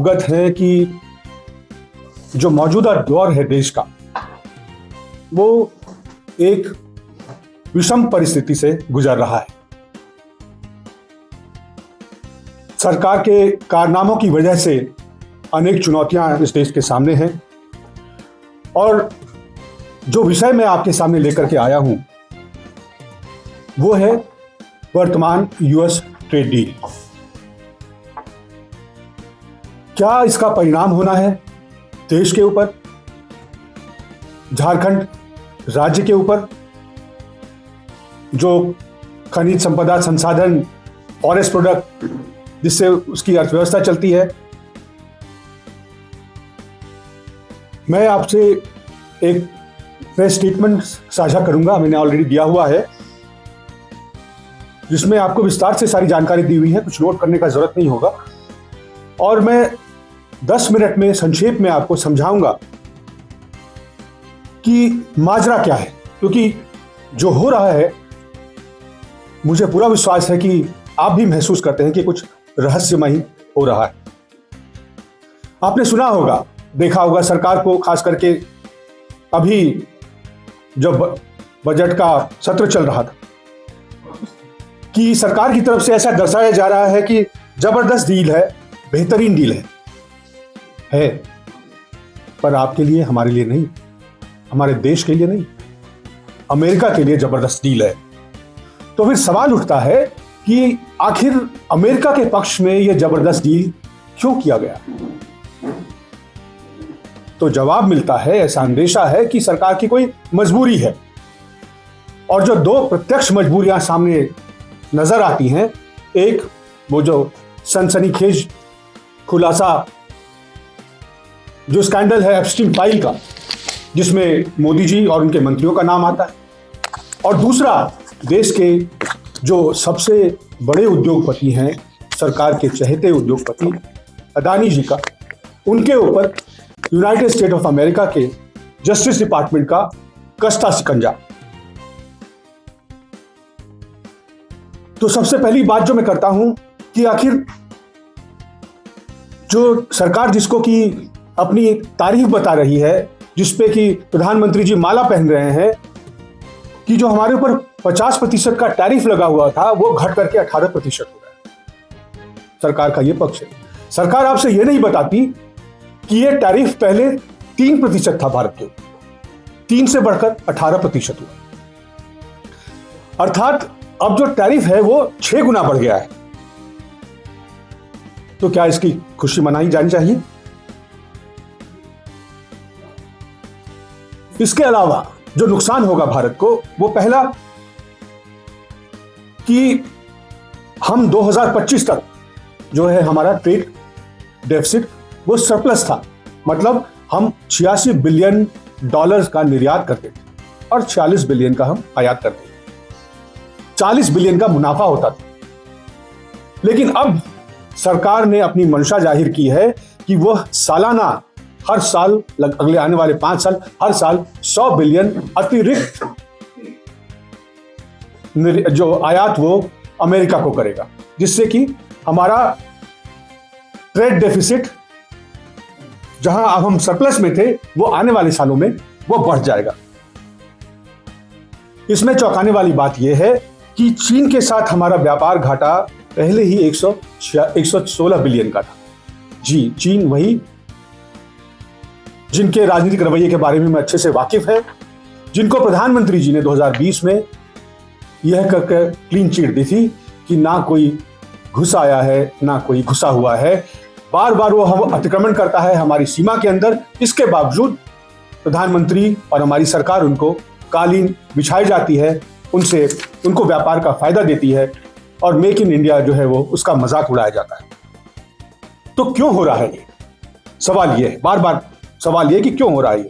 अवगत हैं कि जो मौजूदा दौर है देश का, वो एक विषम परिस्थिति से गुजर रहा है। सरकार के कारनामों की वजह से अनेक चुनौतियां इस देश के सामने हैं, और जो विषय मैं आपके सामने लेकर के आया हूं वो है वर्तमान यूएस ट्रेड डील। क्या इसका परिणाम होना है देश के ऊपर, झारखंड राज्य के ऊपर, जो खनिज संपदा, संसाधन, फॉरेस्ट प्रोडक्ट जिससे उसकी अर्थव्यवस्था चलती है। मैं आपसे एक प्रेस स्टेटमेंट साझा करूंगा, मैंने ऑलरेडी दिया हुआ है, जिसमें आपको विस्तार से सारी जानकारी दी हुई है, कुछ नोट करने का जरूरत नहीं होगा। और मैं 10 मिनट में संक्षेप में आपको समझाऊंगा कि माजरा क्या है, क्योंकि जो हो रहा है मुझे पूरा विश्वास है कि आप भी महसूस करते हैं कि कुछ रहस्यमय हो रहा है। आपने सुना होगा, देखा होगा, सरकार को खास करके अभी जब बजट का सत्र चल रहा था कि सरकार की तरफ से ऐसा दर्शाया जा रहा है कि जबरदस्त डील है, बेहतरीन डील है, पर आपके लिए, हमारे लिए नहीं, हमारे देश के लिए नहीं, अमेरिका के लिए जबरदस्त डील है। तो फिर सवाल उठता है कि आखिर अमेरिका के पक्ष में यह जबरदस्त डील क्यों किया गया। तो जवाब मिलता है, ऐसा अंदेशा है कि सरकार की कोई मजबूरी है। और जो दो प्रत्यक्ष मजबूरियां सामने नजर आती हैं, एक वो जो सनसनीखेज खुलासा, जो स्कैंडल है एप्स्टीन फाइल का, जिसमें मोदी जी और उनके मंत्रियों का नाम आता है, और दूसरा देश के जो सबसे बड़े उद्योगपति हैं, सरकार के चहेते उद्योगपति अदानी जी का, उनके ऊपर यूनाइटेड स्टेट ऑफ अमेरिका के जस्टिस डिपार्टमेंट का कस्ता शिकंजा। तो सबसे पहली बात जो मैं करता हूं कि आखिर जो सरकार जिसको कि अपनी तारीफ बता रही है, जिसपे कि प्रधानमंत्री जी माला पहन रहे हैं, कि जो हमारे ऊपर 50% का टैरिफ लगा हुआ था वो घट करके 18% हो गया। सरकार का ये पक्ष है। सरकार आपसे ये नहीं बताती कि ये टैरिफ पहले 3% था भारत के, 3 से बढ़कर 18% हुआ, अर्थात अब जो टैरिफ है वो 6 गुना बढ़ गया है। तो क्या इसकी खुशी मनाई जानी चाहिए? इसके अलावा जो नुकसान होगा भारत को, वो पहला कि हम 2025 तक जो है हमारा ट्रेड डेफिसिट वो सरप्लस था, मतलब हम $86 बिलियन का निर्यात करते थे और 46 बिलियन का हम आयात करते थे। 40 बिलियन का मुनाफा होता था। लेकिन अब सरकार ने अपनी मंशा जाहिर की है कि वह सालाना, हर साल, अगले आने वाले 5 साल, हर साल 100 बिलियन अतिरिक्त जो आयात वो अमेरिका को करेगा, जिससे कि हमारा ट्रेड डेफिसिट, जहां अब हम सरप्लस में थे, वो आने वाले सालों में वो बढ़ जाएगा। इसमें चौंकाने वाली बात यह है कि चीन के साथ हमारा व्यापार घाटा पहले ही 116 बिलियन का था। जी, चीन वही जिनके राजनीतिक रवैये के बारे में मैं अच्छे से वाकिफ है, जिनको प्रधानमंत्री जी ने 2020 में यह कहकर क्लीन चिट दी थी कि ना कोई घुस आया है ना कोई घुसा हुआ है। बार बार वो हम अतिक्रमण करता है हमारी सीमा के अंदर, इसके बावजूद प्रधानमंत्री और हमारी सरकार उनको कालीन बिछाई जाती है, उनसे उनको व्यापार का फायदा देती है, और मेक इन इंडिया जो है वो उसका मजाक उड़ाया जाता है। तो क्यों हो रहा है ये? सवाल ये है, बार बार सवाल ये कि क्यों हो रहा है ये।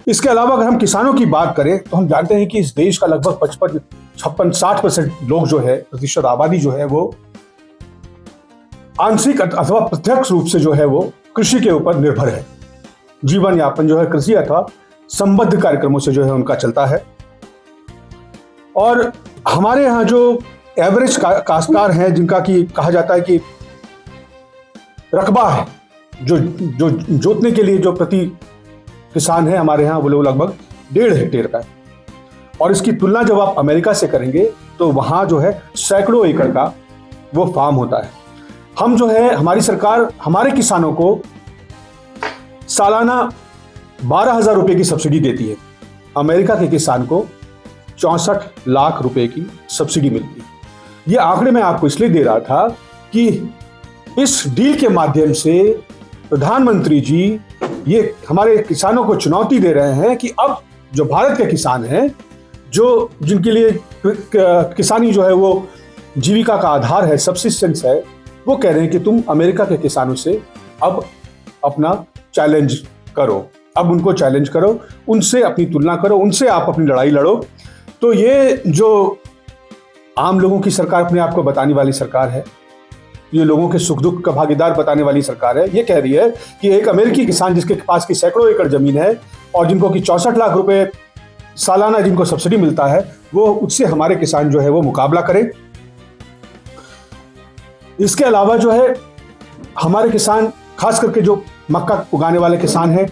इसके अलावा अगर हम किसानों की बात करें तो हम जानते हैं कि इस देश का लगभग 55-60% लोग जो है, प्रतिशत आबादी जो है, वो आंशिक अथवा प्रत्यक्ष रूप से जो है वो कृषि के ऊपर निर्भर है। जीवन यापन जो है कृषि अथवा संबद्ध कार्यक्रमों से जो है उनका चलता है। और हमारे यहाँ जो एवरेज काश्तकार हैं, जिनका कि कहा जाता है कि रकबा है, जो जो जोतने के लिए जो प्रति किसान है हमारे यहाँ वो लगभग 1.5 हेक्टेयर का है। और इसकी तुलना जब आप अमेरिका से करेंगे तो वहाँ जो है सैकड़ों एकड़ का वो फार्म होता है। हम जो है हमारी सरकार हमारे किसानों को सालाना 12,000 रुपये की सब्सिडी देती है। अमेरिका के किसान को 64 लाख रुपए की सब्सिडी मिलती है। ये आंकड़े मैं आपको इसलिए दे रहा था कि इस डील के माध्यम से प्रधानमंत्री जी ये हमारे किसानों को चुनौती दे रहे हैं कि अब जो भारत के किसान हैं, जो जिनके लिए किसानी जो है वो जीविका का आधार है, सब्सिस्टेंस है, वो कह रहे हैं कि तुम अमेरिका के किसानों से अब अपना चैलेंज करो, अब उनको चैलेंज करो, उनसे अपनी तुलना करो, उनसे आप अपनी लड़ाई लड़ो। तो ये जो आम लोगों की सरकार अपने आप को बताने वाली सरकार है, ये लोगों के सुख दुख का भागीदार बताने वाली सरकार है, ये कह रही है कि एक अमेरिकी किसान जिसके पास की सैकड़ों एकड़ जमीन है और जिनको की 64 लाख रुपए सालाना जिनको सब्सिडी मिलता है, वो उससे हमारे किसान जो है वो मुकाबला करें। इसके अलावा जो है हमारे किसान, खास करके जो मक्का उगाने वाले किसान हैं,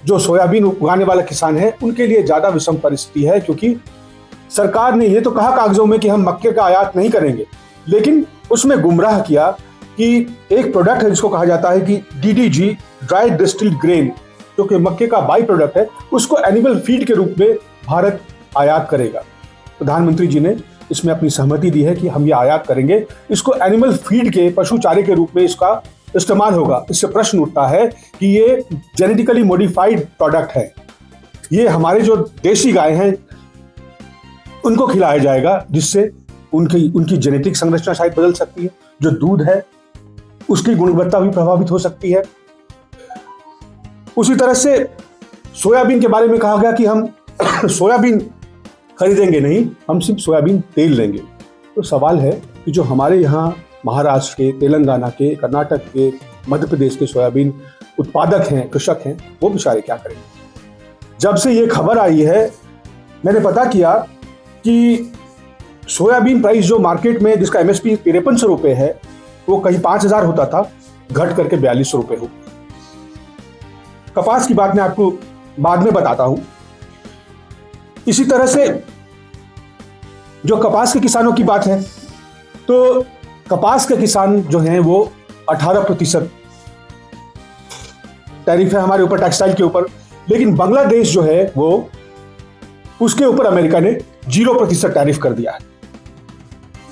जो सोयाबीन उगाने वाले किसान हैं, उनके लिए ज़्यादा विषम परिस्थिति है, क्योंकि सरकार ने ये तो कहा कागजों में कि हम मक्के का आयात नहीं करेंगे, लेकिन उसमें गुमराह किया कि एक प्रोडक्ट है जिसको कहा जाता है कि DDG, ड्राई डिस्टिल्ड ग्रेन, जो कि मक्के का बाई प्रोडक्ट है, उसको एनिमल फीड के रूप में भारत आयात करेगा। प्रधानमंत्री जी ने इसमें अपनी सहमति दी है कि हम ये आयात करेंगे, इसको एनिमल फीड के, पशु चारे के रूप में इसका इस्तेमाल होगा। इससे प्रश्न उठता है कि ये जेनेटिकली मॉडिफाइड प्रोडक्ट है, ये हमारे जो देशी गाय हैं उनको खिलाया जाएगा, जिससे उनकी जेनेटिक संरचना शायद बदल सकती है, जो दूध है उसकी गुणवत्ता भी प्रभावित हो सकती है। उसी तरह से सोयाबीन के बारे में कहा गया कि हम सोयाबीन खरीदेंगे नहीं, हम सिर्फ सोयाबीन तेल लेंगे। तो सवाल है कि जो हमारे यहाँ महाराष्ट्र के, तेलंगाना के, कर्नाटक के, मध्य प्रदेश के सोयाबीन उत्पादक हैं, कृषक हैं, वो बेचारे क्या करेंगे। जब से ये खबर आई है मैंने पता किया कि सोयाबीन प्राइस जो मार्केट में जिसका MSP 5300 रुपये है, वो कहीं 5,000 होता था, घट करके 4200 रुपये हो। कपास की बात मैं आपको बाद में बताता हूं। इसी तरह से जो कपास के किसानों की बात है, तो कपास के किसान जो हैं वो 18% टैरिफ है हमारे ऊपर, टेक्सटाइल के ऊपर, लेकिन बांग्लादेश जो है वो उसके ऊपर अमेरिका ने 0% टैरिफ कर दिया है।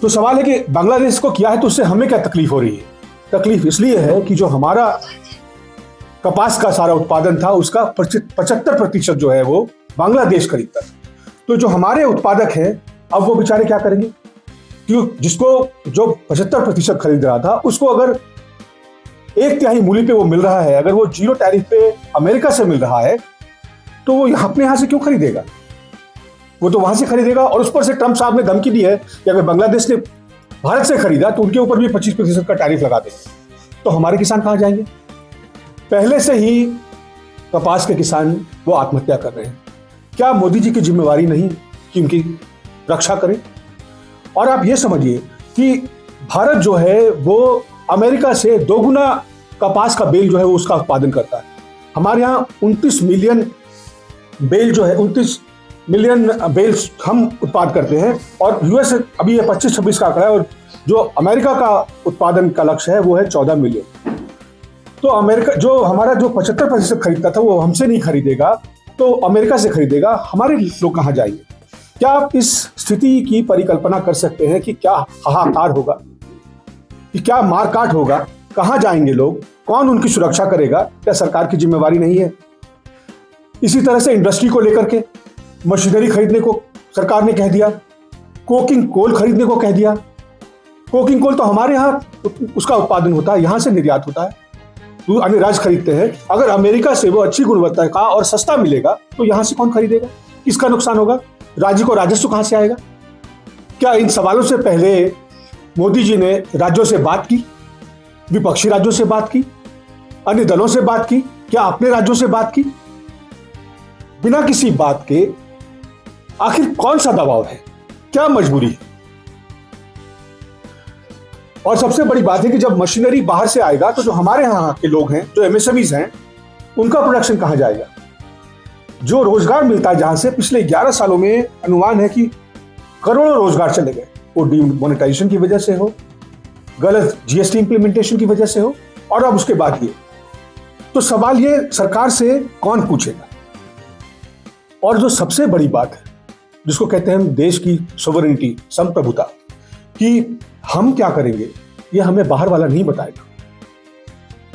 तो सवाल है कि बांग्लादेश को किया है तो उससे हमें क्या तकलीफ हो रही है। तकलीफ इसलिए है कि जो हमारा कपास का सारा उत्पादन था उसका 75% जो है वो बांग्लादेश खरीदता था। तो जो हमारे उत्पादक हैं अब वो बेचारे क्या करेंगे, क्योंकि जिसको जो 75% खरीद रहा था उसको अगर 1/3 मूल्य पे वो मिल रहा है, अगर वो 0 टैरिफ पे अमेरिका से मिल रहा है, तो वो अपने यहाँ से क्यों खरीदेगा, वो तो वहां से खरीदेगा। और उस पर से ट्रंप साहब ने धमकी दी है कि अगर बांग्लादेश ने भारत से खरीदा तो उनके ऊपर भी 25% का टैरिफ लगा देंगे। तो हमारे किसान कहाँ जाएंगे। पहले से ही कपास के किसान वो आत्महत्या कर रहे हैं। क्या मोदी जी की जिम्मेवारी नहीं कि उनकी रक्षा करें। और आप ये समझिए कि भारत जो है वो अमेरिका से 2 गुना कपास का बेल जो है वो उसका उत्पादन करता है। हमारे यहाँ 29 मिलियन बेल जो है 29 मिलियन बेल्स हम उत्पाद करते हैं, और यूएस अभी ये 25-26 का आंकड़ा है, और जो अमेरिका का उत्पादन का लक्ष्य है वो है 14 मिलियन। तो अमेरिका जो हमारा जो 75% खरीदता था वो हमसे नहीं खरीदेगा, तो अमेरिका से खरीदेगा। हमारे लोग कहाँ जाएंगे। क्या आप इस स्थिति की परिकल्पना कर सकते हैं कि क्या हाहाकार होगा, कि क्या मारकाट होगा, कहाँ जाएंगे लोग, कौन उनकी सुरक्षा करेगा। क्या सरकार की जिम्मेवारी नहीं है। इसी तरह से इंडस्ट्री को लेकर के मशीनरी खरीदने को सरकार ने कह दिया, कोकिंग कोल खरीदने को कह दिया। कोकिंग कोल तो हमारे यहाँ उसका उत्पादन होता है, यहाँ से निर्यात होता है, तो अन्य राज्य खरीदते हैं। अगर अमेरिका से वो अच्छी गुणवत्ता का और सस्ता मिलेगा तो यहाँ से कौन खरीदेगा, किसका नुकसान होगा, राज्य को राजस्व कहाँ से आएगा। क्या इन सवालों से पहले मोदी जी ने राज्यों से बात की, विपक्षी राज्यों से बात की, अन्य दलों से बात की, क्या अपने राज्यों से बात की। बिना किसी बात के आखिर कौन सा दबाव है, क्या मजबूरी है। और सबसे बड़ी बात है कि जब मशीनरी बाहर से आएगा तो जो हमारे यहाँ के लोग हैं, जो एमएसएमईज हैं, उनका प्रोडक्शन कहाँ जाएगा? जो रोजगार मिलता है जहां से, पिछले 11 सालों में अनुमान है कि करोड़ों रोजगार चले गए। वो डिमोनेटाइजेशन की वजह से हो, गलत जीएसटी इंप्लीमेंटेशन की वजह से हो, और अब उसके बाद ये। तो सवाल ये सरकार से कौन पूछेगा? और जो सबसे बड़ी बात है, जिसको कहते हैं हम देश की सोवरेनिटी, संप्रभुता, कि हम क्या करेंगे ये हमें बाहर वाला नहीं बताएगा।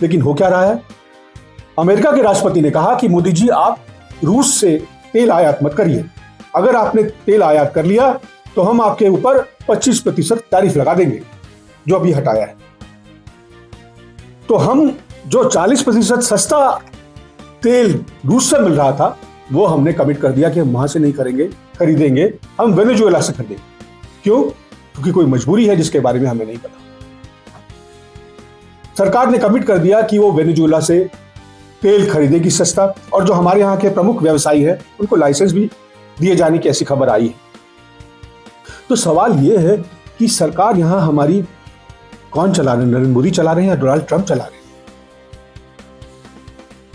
लेकिन हो क्या रहा है? अमेरिका के राष्ट्रपति ने कहा कि मोदी जी, आप रूस से तेल आयात मत करिए। अगर आपने तेल आयात कर लिया तो हम आपके ऊपर 25% टैरिफ लगा देंगे, जो अभी हटाया है। तो हम जो 40% सस्ता तेल रूस से मिल रहा था, वो हमने कमिट कर दिया कि हम वहां से नहीं खरीदेंगे, हम वेनेजुएला से खरीदेंगे। क्यों? क्योंकि कोई मजबूरी है जिसके बारे में हमें नहीं पता। सरकार ने कमिट कर दिया कि वो वेनेजुएला से तेल खरीदेगी सस्ता, और जो हमारे यहाँ के प्रमुख व्यवसायी है उनको लाइसेंस भी दिए जाने की ऐसी खबर आई है। तो सवाल ये है कि सरकार यहाँ हमारी कौन चला रहे हैं? नरेंद्र मोदी चला रहे हैं या डोनाल्ड ट्रंप चला रहे हैं?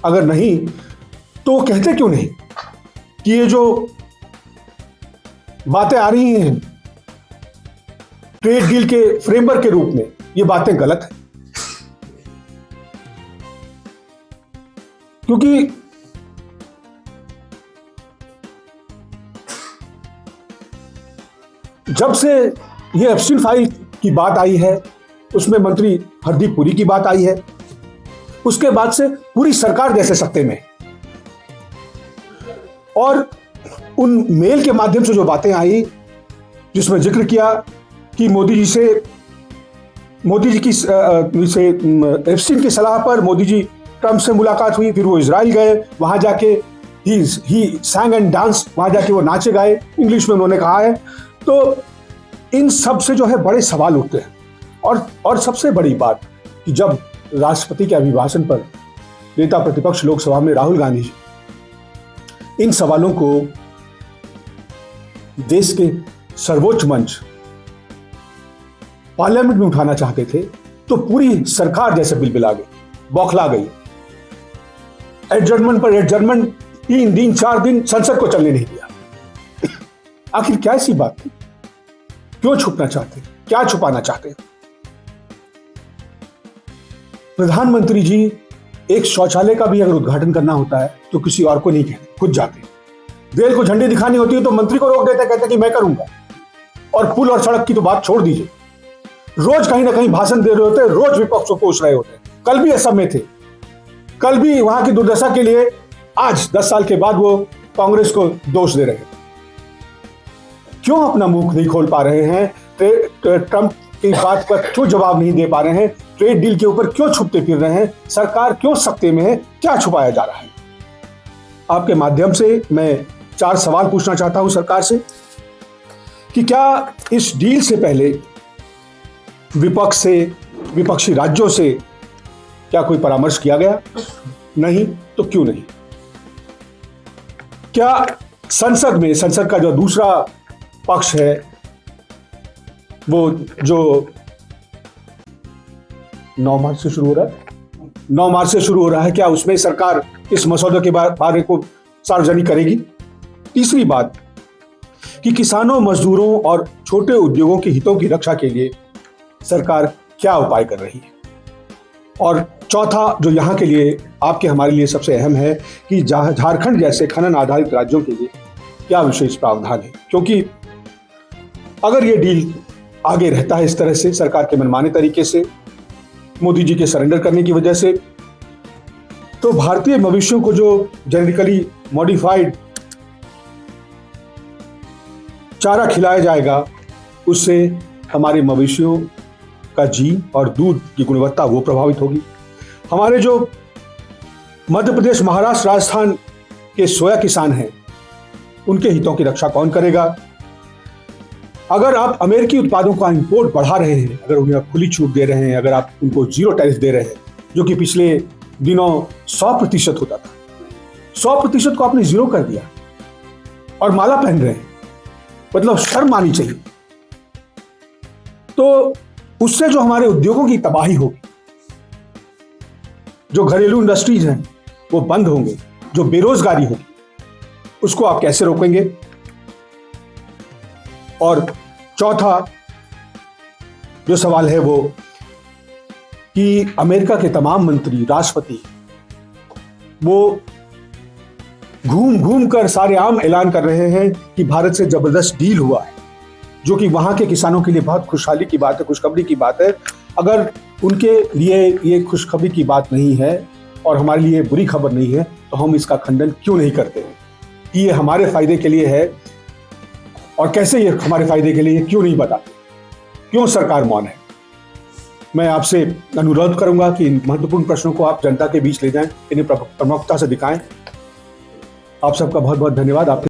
अगर नहीं तो कहते क्यों नहीं कि ये जो बातें आ रही हैं ट्रेड डील के फ्रेमवर्क के रूप में, ये बातें गलत हैं? क्योंकि जब से ये एप्स्टीन फाइल की बात आई है, उसमें मंत्री हरदीप पुरी की बात आई है, उसके बाद से पूरी सरकार जैसे सत्ते में। और उन मेल के माध्यम से जो बातें आई, जिसमें जिक्र किया कि मोदी जी की एप्स्टीन की सलाह पर मोदी जी ट्रंप से मुलाकात हुई, फिर वो इजराइल गए, वहां जाके ही sang एंड डांस, वहां जाके वो नाचे गाए, इंग्लिश में उन्होंने कहा है। तो इन सब से जो है बड़े सवाल उठते हैं। और सबसे बड़ी बात कि जब राष्ट्रपति के अभिभाषण पर नेता प्रतिपक्ष लोकसभा में राहुल गांधी जी इन सवालों को देश के सर्वोच्च मंच पार्लियामेंट में उठाना चाहते थे, तो पूरी सरकार जैसे बिलबिला गई, बौखला गई। एडजर्नमेंट पर एडजर्नमेंट, 3 दिन 4 दिन संसद को चलने नहीं दिया। आखिर क्या ऐसी बात थी? क्यों छुपना चाहते? क्या छुपाना चाहते? प्रधानमंत्री जी एक शौचालय का भी अगर उद्घाटन करना होता है तो किसी और को नहीं कहते, खुद जाते। रेल को झंडी दिखानी होती है तो मंत्री को रोक देते, कहते कि मैं करूंगा। और पुल और सड़क की तो बात छोड़ दीजिए, रोज कहीं ना कहीं भाषण दे रहे होते, रोज विपक्ष को कोस रहे होते। कल भी असम में थे, कल भी वहां की दुर्दशा के लिए आज 10 साल के बाद वो कांग्रेस को दोष दे रहे हैं। क्यों अपना मुंह नहीं खोल पा रहे हैं? ट्रंप की बात पर क्यों जवाब नहीं दे पा रहे हैं? ट्रेड डील के ऊपर क्यों छुपते फिर रहे हैं? सरकार क्यों सत्ते में है? क्या छुपाया जा रहा है? आपके माध्यम से मैं 4 सवाल पूछना चाहता हूं सरकार से कि क्या इस डील से पहले विपक्ष से, विपक्षी राज्यों से क्या कोई परामर्श किया गया? नहीं तो क्यों नहीं? क्या संसद का जो दूसरा पक्ष है, वो जो 9 मार्च से शुरू हो रहा है, क्या उसमें सरकार इस मसौदे के बारे को सार्वजनिक करेगी? तीसरी बात कि किसानों, मजदूरों और छोटे उद्योगों के हितों की रक्षा के लिए सरकार क्या उपाय कर रही है? और चौथा, जो यहाँ के लिए, आपके हमारे लिए सबसे अहम है, कि झारखंड जैसे खनन आधारित राज्यों के लिए क्या विशेष प्रावधान है? क्योंकि अगर ये डील आगे रहता है इस तरह से, सरकार के मनमाने तरीके से, मोदी जी के सरेंडर करने की वजह से, तो भारतीय मवेशियों को जो जेनेटिकली मॉडिफाइड चारा खिलाया जाएगा, उससे हमारे मवेशियों का जीन और दूध की गुणवत्ता वो प्रभावित होगी। हमारे जो मध्य प्रदेश, महाराष्ट्र, राजस्थान के सोया किसान हैं, उनके हितों की रक्षा कौन करेगा? अगर आप अमेरिकी उत्पादों का इंपोर्ट बढ़ा रहे हैं, अगर उन्हें आप खुली छूट दे रहे हैं, अगर आप उनको 0 टैरिफ दे रहे हैं, जो कि पिछले दिनों 100% होता था, 100% को आपने 0 कर दिया और माला पहन रहे हैं, मतलब शर्म आनी चाहिए। तो उससे जो हमारे उद्योगों की तबाही होगी, जो घरेलू इंडस्ट्रीज हैं वो बंद होंगे, जो बेरोजगारी होगी उसको आप कैसे रोकेंगे? और चौथा जो सवाल है वो कि अमेरिका के तमाम मंत्री, राष्ट्रपति, वो घूम घूम कर सारे आम ऐलान कर रहे हैं कि भारत से जबरदस्त डील हुआ है, जो कि वहां के किसानों के लिए बहुत खुशहाली की बात है, खुशखबरी की बात है। अगर उनके लिए ये खुशखबरी की बात नहीं है और हमारे लिए बुरी खबर नहीं है तो हम इसका खंडन क्यों नहीं करते हैं कि ये हमारे फायदे के लिए है, और कैसे ये हमारे फायदे के लिए क्यों नहीं बताते, क्यों सरकार मौन है? मैं आपसे अनुरोध करूंगा कि इन महत्वपूर्ण प्रश्नों को आप जनता के बीच ले जाएं, इन्हें प्रमुखता से दिखाएं। आप सबका बहुत बहुत धन्यवाद। आपके